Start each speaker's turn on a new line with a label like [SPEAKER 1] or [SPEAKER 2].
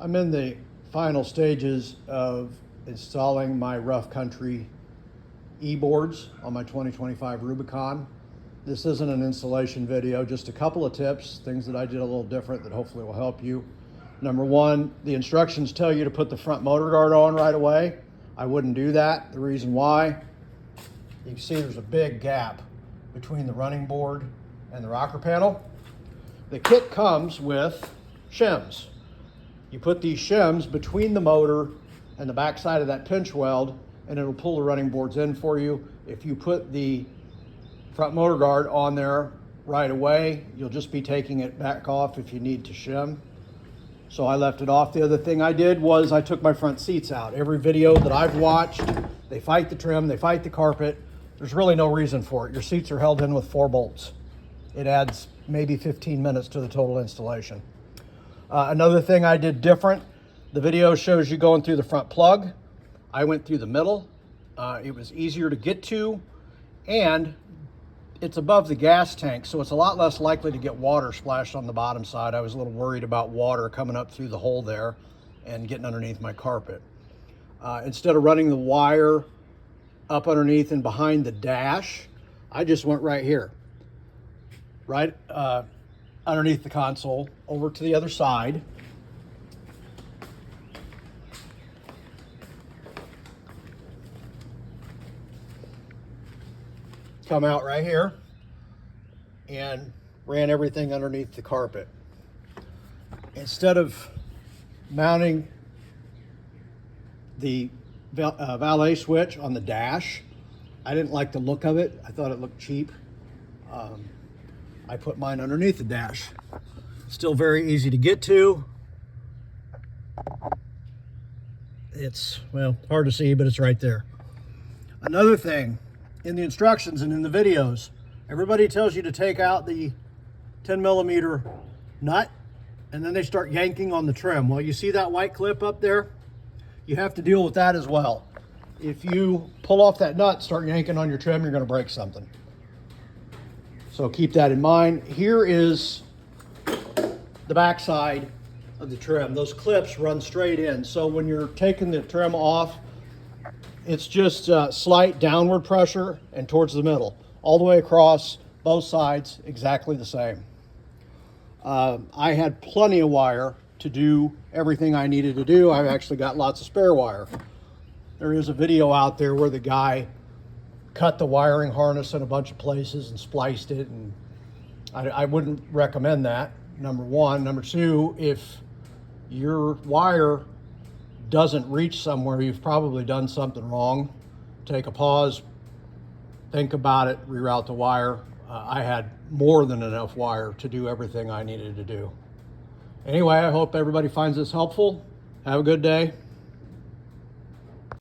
[SPEAKER 1] I'm in the final stages of installing my rough country e-boards on my 2025 Rubicon. This isn't an installation video, just a couple of tips, things that I did a little different that hopefully will help you. Number one, the instructions tell you to put the front motor guard on right away. I wouldn't do that. The reason why, you can see there's a big gap between the running board and the rocker panel. The kit comes with shims. You put these shims between the motor and the back side of that pinch weld, and it'll pull the running boards in for you. If you put the front motor guard on there right away, you'll just be taking it back off if you need to shim. So I left it off. The other thing I did was I took my front seats out. Every video that I've watched, they fight the trim, they fight the carpet. There's really no reason for it. Your seats are held in with 4 bolts. It adds maybe 15 minutes to the total installation. Another thing I did different, the video shows you going through the front plug. I went through the middle. It was easier to get to, and it's above the gas tank, so it's a lot less likely to get water splashed on the bottom side. I was a little worried about water coming up through the hole there and getting underneath my carpet. Instead of running the wire up underneath and behind the dash, I just went right here, right underneath the console, over to the other side. Come out right here and ran everything underneath the carpet. Instead of mounting the valet switch on the dash, I didn't like the look of it. I thought it looked cheap. I put mine underneath the dash. Still very easy to get to. It's, well, hard to see, but it's right there. Another thing, in the instructions and in the videos, everybody tells you to take out the 10mm nut, and then they start yanking on the trim. Well, you see that white clip up there? You have to deal with that as well. If you pull off that nut, start yanking on your trim, you're going to break something. So keep that in mind. Here is the back side of the trim. Those clips run straight in. So when you're taking the trim off, it's just slight downward pressure and towards the middle. All the way across, both sides, exactly the same. I had plenty of wire to do everything I needed to do. I've actually got lots of spare wire. There is a video out there where the guy cut the wiring harness in a bunch of places and spliced it, and I wouldn't recommend that, number one. Number two, if your wire doesn't reach somewhere, you've probably done something wrong. Take a pause, think about it, reroute the wire. I had more than enough wire to do everything I needed to do. Anyway, I hope everybody finds this helpful. Have a good day.